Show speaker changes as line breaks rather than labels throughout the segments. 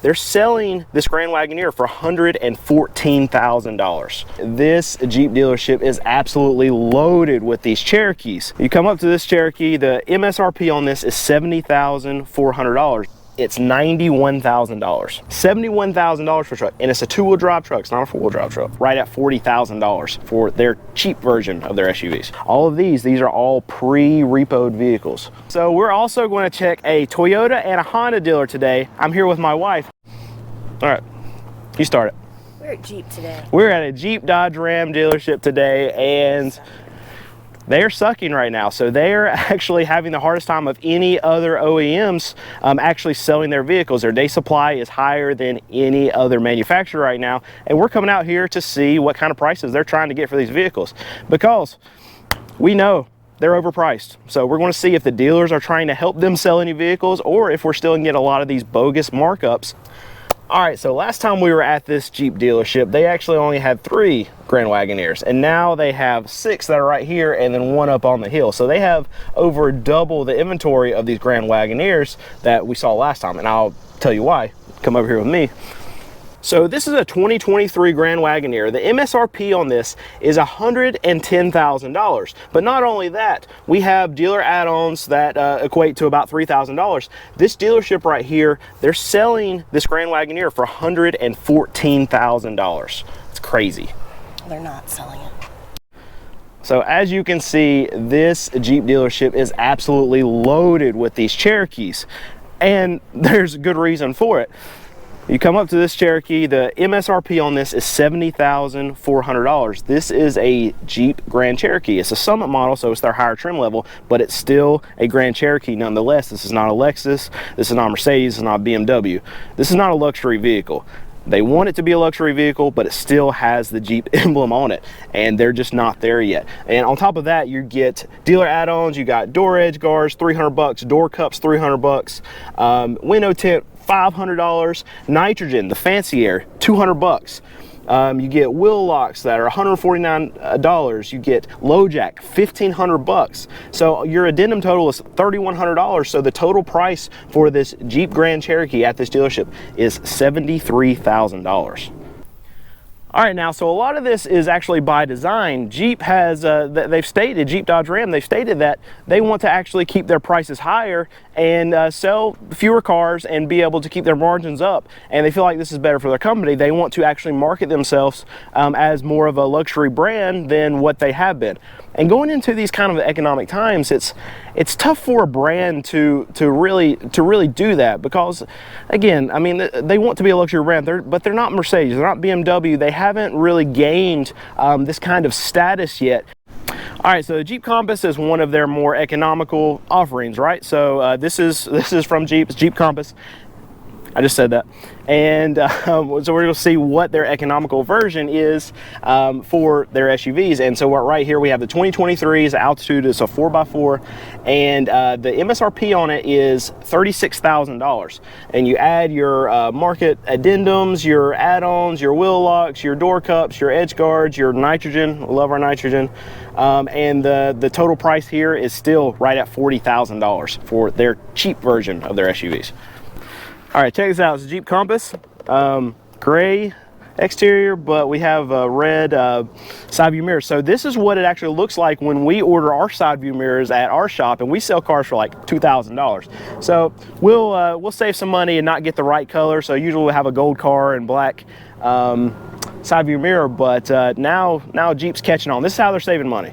they're selling this Grand Wagoneer for $114,000. This Jeep dealership is absolutely loaded with these Cherokees. You come up to this Cherokee, the MSRP on this is $70,400. It's $91,000. $71,000 for a truck, and it's a two-wheel drive truck. It's not a four-wheel drive truck. Right at $40,000 for their cheap version of their SUVs. All of these are all pre-repoed vehicles. So we're also going to check a Toyota and a Honda dealer today. I'm here with my wife. All right, you start it.
We're at Jeep today.
We're at a Jeep Dodge Ram dealership today, and they're sucking right now. So they're actually having the hardest time of any other OEMs actually selling their vehicles. Their day supply is higher than any other manufacturer right now. And we're coming out here to see what kind of prices they're trying to get for these vehicles, because we know they're overpriced. So we're going to see if the dealers are trying to help them sell any vehicles, or if we're still going to get a lot of these bogus markups. All right, so last time we were at this Jeep dealership, they actually only had 3 Grand Wagoneers, and now they have 6 that are right here and then 1 up on the hill. So they have over double the inventory of these Grand Wagoneers that we saw last time, and I'll tell you why. Come over here with me. So this is a 2023 Grand Wagoneer. The MSRP on this is $110,000. But not only that, we have dealer add-ons that equate to about $3,000. This dealership right here, they're selling this Grand Wagoneer for $114,000. It's crazy.
They're not selling it.
So as you can see, this Jeep dealership is absolutely loaded with these Cherokees, and there's a good reason for it. You come up to this Cherokee, the MSRP on this is $70,400. This is a Jeep Grand Cherokee. It's a Summit model, so it's their higher trim level, but it's still a Grand Cherokee nonetheless. This is not a Lexus, this is not a Mercedes, this is not a BMW. This is not a luxury vehicle. They want it to be a luxury vehicle, but it still has the Jeep emblem on it, and they're just not there yet. And on top of that, you get dealer add-ons. You got door edge guards, $300, door cups, $300, window tint, $500, nitrogen, the fancy air, $200. You get wheel locks that are $149. You get low jack, $1,500. So your addendum total is $3,100. So the total price for this Jeep Grand Cherokee at this dealership is $73,000. All right, now, so a lot of this is actually by design. Jeep has, they've stated, Jeep Dodge Ram, they've stated that they want to actually keep their prices higher and sell fewer cars and be able to keep their margins up. And they feel like this is better for their company. They want to actually market themselves as more of a luxury brand than what they have been. And going into these kind of economic times, it's tough for a brand to really do that, because again, I mean, they want to be a luxury brand, but they're not Mercedes, they're not BMW. They haven't really gained this kind of status yet. All right, so the Jeep Compass is one of their more economical offerings, right? So this is from Jeep, it's Jeep Compass. I just said that. And so we're going to see what their economical version is for their SUVs. And so right here we have the 2023's Altitude. It's a 4x4, and the MSRP on it is $36,000. And you add your market addendums, your add-ons, your wheel locks, your door cups, your edge guards, your nitrogen. Love our nitrogen. And the total price here is still right at $40,000 for their cheap version of their SUVs. All right, check this out. It's a Jeep Compass, gray exterior, but we have red side view mirrors. So this is what it actually looks like when we order our side view mirrors at our shop, and we sell cars for like $2,000. So we'll save some money and not get the right color. So usually we'll have a gold car and black side view mirror, but now Jeep's catching on. This is how they're saving money.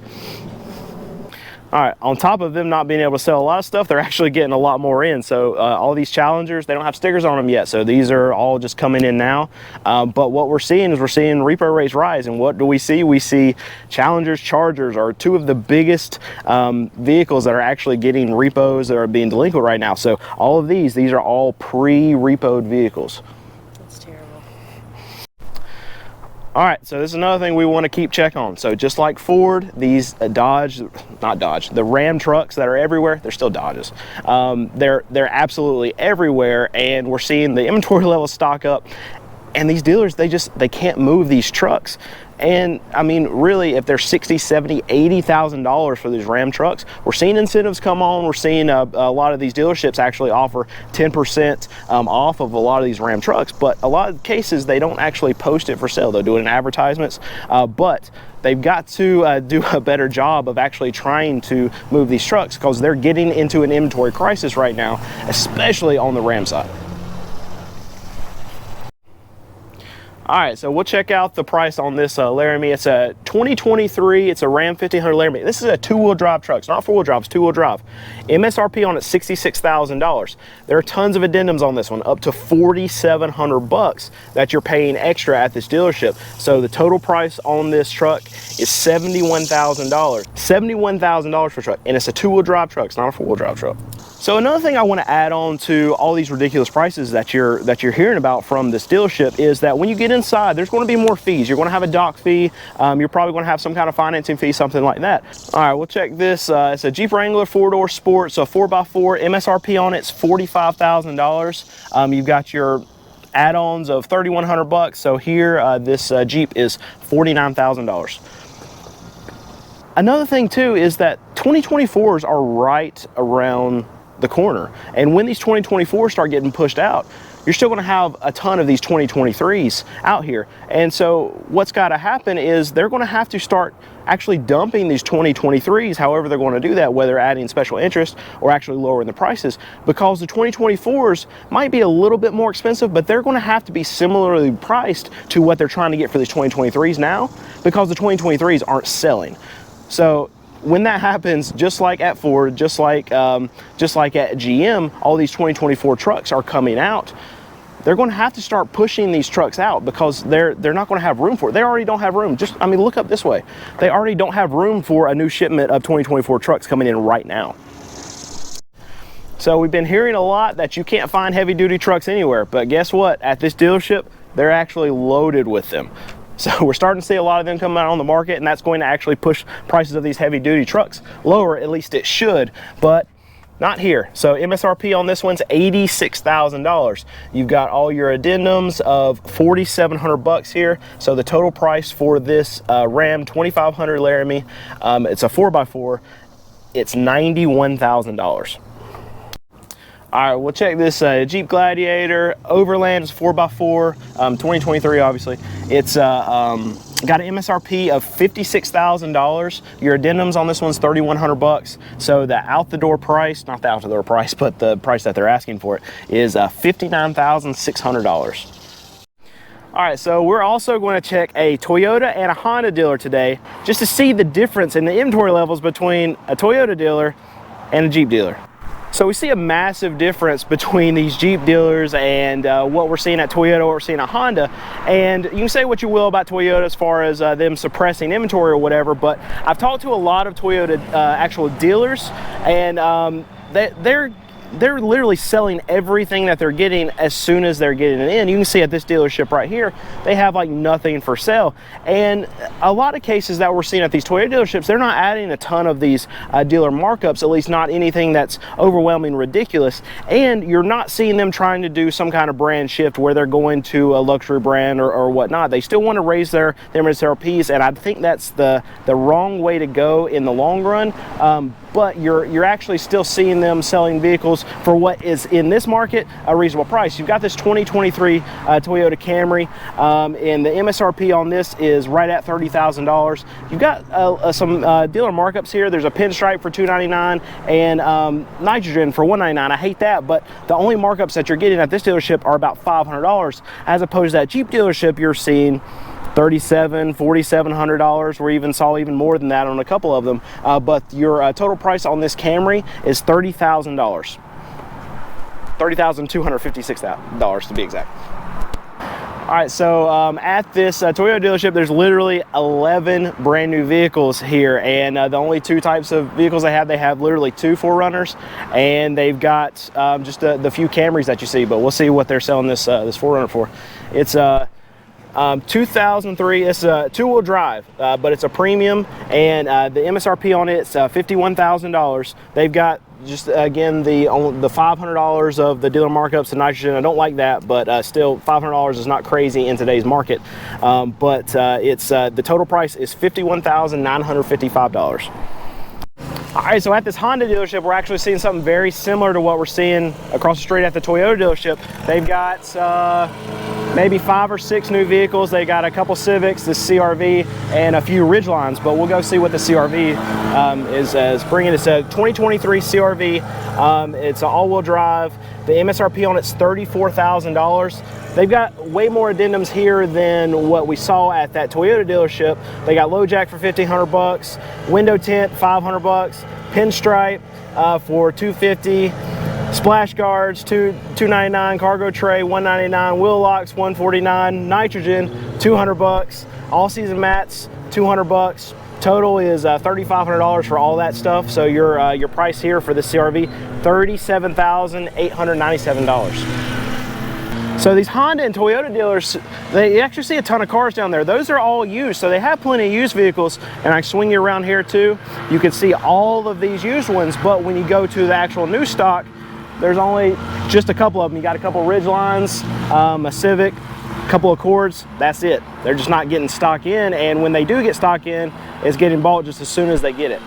All right, on top of them not being able to sell a lot of stuff, they're actually getting a lot more in. So all these Challengers, they don't have stickers on them yet. So these are all just coming in now. But what we're seeing is repo rates rise. And what do we see? We see Challengers, Chargers are 2 of the biggest vehicles that are actually getting repos that are being delinquent right now. So all of these are all pre-repoed vehicles.
That's terrible.
All right, so this is another thing we want to keep check on. So just like Ford, these the Ram trucks that are everywhere, they're still Dodges. They're absolutely everywhere, and we're seeing the inventory level stock up. And these dealers, they can't move these trucks. And I mean, really, if they're $60,000, $70,000, $80,000 for these Ram trucks, we're seeing incentives come on. We're seeing a lot of these dealerships actually offer 10% off of a lot of these Ram trucks, but a lot of cases they don't actually post it for sale. They'll do it in advertisements, but they've got to do a better job of actually trying to move these trucks, because they're getting into an inventory crisis right now, especially on the Ram side. All right, so we'll check out the price on this Laramie. It's a 2023, it's a Ram 1500 Laramie. This is a two-wheel drive truck. It's not four-wheel drive, it's two-wheel drive. MSRP on it, $66,000. There are tons of addendums on this one, up to $4,700 that you're paying extra at this dealership. So the total price on this truck is $71,000. $71,000 for a truck, and it's a two-wheel drive truck. It's not a four-wheel drive truck. So another thing I want to add on to all these ridiculous prices that you're hearing about from this dealership is that when you get inside, there's going to be more fees. You're going to have a dock fee. You're probably going to have some kind of financing fee, something like that. All right, we'll check this. It's a Jeep Wrangler 4-door Sport, so 4x4. MSRP on it's $45,000. You've got your add-ons of $3,100. So here, this Jeep is $49,000. Another thing too is that 2024s are right around the corner, and when these 2024s start getting pushed out, you're still going to have a ton of these 2023s out here. And so what's got to happen is they're going to have to start actually dumping these 2023s, however they're going to do that, whether adding special interest or actually lowering the prices, because the 2024s might be a little bit more expensive, but they're going to have to be similarly priced to what they're trying to get for these 2023s now, because the 2023s aren't selling. So when that happens, just like at Ford, just like at GM, all these 2024 trucks are coming out. They're going to have to start pushing these trucks out, because they're not going to have room for it. They already don't have room. I mean, look up this way. They already don't have room for a new shipment of 2024 trucks coming in right now. So we've been hearing a lot that you can't find heavy duty trucks anywhere, but guess what? At this dealership, they're actually loaded with them. So we're starting to see a lot of them come out on the market, and that's going to actually push prices of these heavy duty trucks lower. At least it should, but not here. So MSRP on this one's $86,000. You've got all your addendums of $4,700 here. So the total price for this Ram 2500 Laramie, it's a 4x4, it's $91,000. All right, we'll check this Jeep Gladiator Overland. It's 4x4, 2023 obviously. It's got an MSRP of $56,000. Your addendums on this one's $3,100. So the out-the-door price, not the out-the-door price, but the price that they're asking for it is $59,600. All right, so we're also going to check a Toyota and a Honda dealer today, just to see the difference in the inventory levels between a Toyota dealer and a Jeep dealer. So we see a massive difference between these Jeep dealers and what we're seeing at Toyota, what we're seeing at Honda. And you can say what you will about Toyota as far as them suppressing inventory or whatever, but I've talked to a lot of Toyota actual dealers, and they're literally selling everything that they're getting as soon as they're getting it in. You can see at this dealership right here, they have like nothing for sale. And a lot of cases that we're seeing at these Toyota dealerships, they're not adding a ton of these dealer markups, at least not anything that's overwhelming ridiculous. And you're not seeing them trying to do some kind of brand shift where they're going to a luxury brand or whatnot. They still want to raise their MSRPs, and I think that's the wrong way to go in the long run. But you're actually still seeing them selling vehicles for what is in this market a reasonable price. You've got this 2023 Toyota Camry, and the MSRP on this is right at $30,000. You've got some dealer markups here. There's a pinstripe for $299 and nitrogen for $199. I hate that, but the only markups that you're getting at this dealership are about $500, as opposed to that Jeep dealership you're seeing $3,700, $4,700. We even saw even more than that on a couple of them. But your total price on this Camry is $30,000. $30,256 to be exact. All right, so at this Toyota dealership, there's literally 11 brand new vehicles here, and the only two types of vehicles they have literally two 4Runners, and they've got just the few Camrys that you see. But we'll see what they're selling this 4Runner for. It's 2003. It's a two-wheel drive, but it's a premium, and the MSRP on it's $51,000. They've got just again the $500 of the dealer markups and nitrogen. I don't like that, but still $500 is not crazy in today's market. But it's the total price is $51,955. All right, so at this Honda dealership, we're actually seeing something very similar to what we're seeing across the street at the Toyota dealership. They've got maybe 5 or 6 new vehicles. They got a couple Civics, the CRV, and a few Ridgelines, but we'll go see what the CRV is bringing. It's a 2023 CRV. It's an all-wheel drive. The MSRP on it's $34,000. They've got way more addendums here than what we saw at that Toyota dealership. They got low jack for $1,500, window tint $500, pinstripe for $250, splash guards $299, cargo tray $199, wheel locks $149, nitrogen $200, all season mats $200. Total is $3,500 for all that stuff. So your price here for the CRV, $37,897. So these Honda and Toyota dealers, they actually see a ton of cars down there. Those are all used, so they have plenty of used vehicles. And I swing you around here too, you can see all of these used ones, but when you go to the actual new stock, there's only just a couple of them. You got a couple Ridgelines, a Civic, a couple Accords, that's it. They're just not getting stock in, and when they do get stock in, it's getting bought just as soon as they get it.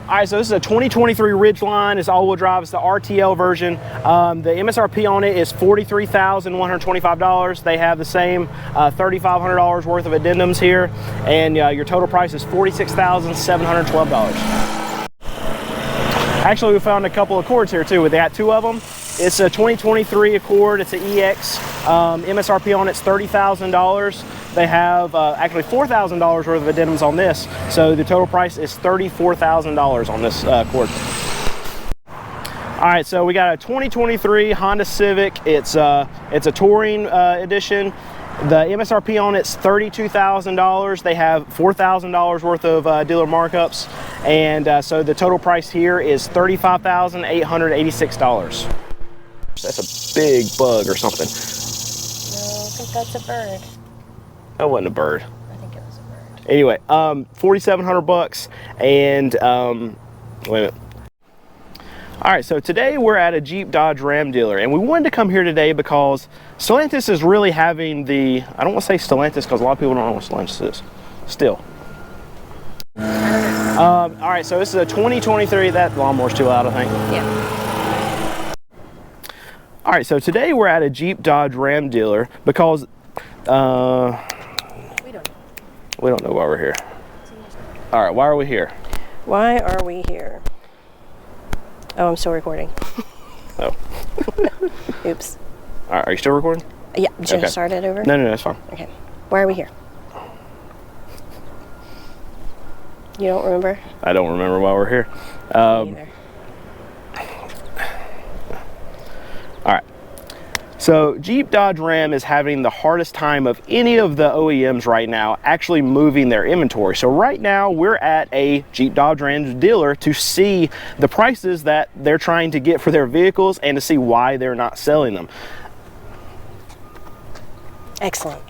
All right, so this is a 2023 Ridgeline. It's all-wheel drive. It's the RTL version. The MSRP on it is $43,125. They have the same $3,500 worth of addendums here, and your total price is $46,712. Actually, we found a couple Accords here too. We got 2 of them. It's a 2023 Accord. It's an EX. MSRP on it's $30,000. They have actually $4,000 worth of addendums on this, so the total price is $34,000 on this Accord. All right, so we got a 2023 Honda Civic. It's a touring edition. The MSRP on it's $32,000. They have $4,000 worth of dealer markups, and so the total price here is $35,886. That's a big bug or something.
No, I think that's a bird.
That wasn't a bird.
I think it was a bird.
Anyway, $4,700, and wait a minute. All right, so today we're at a Jeep Dodge Ram dealer, and we wanted to come here today because Stellantis is really having the, I don't want to say Stellantis because a lot of people don't know what Stellantis is. Still. All right, so this is a 2023, that lawnmower's too loud, I think.
Yeah.
All right, so today we're at a Jeep Dodge Ram dealer because we don't know why we're here. All right, why are we here?
Why are we here? Oh, I'm still recording.
Oh.
Oops.
All right, are you still recording?
Yeah, should I start it over?
No, that's fine.
Okay. Why are we here? You don't remember?
I don't remember why we're here.
Me either.
All right. So Jeep Dodge Ram is having the hardest time of any of the OEMs right now actually moving their inventory. So right now we're at a Jeep Dodge Ram dealer to see the prices that they're trying to get for their vehicles and to see why they're not selling them.
Excellent.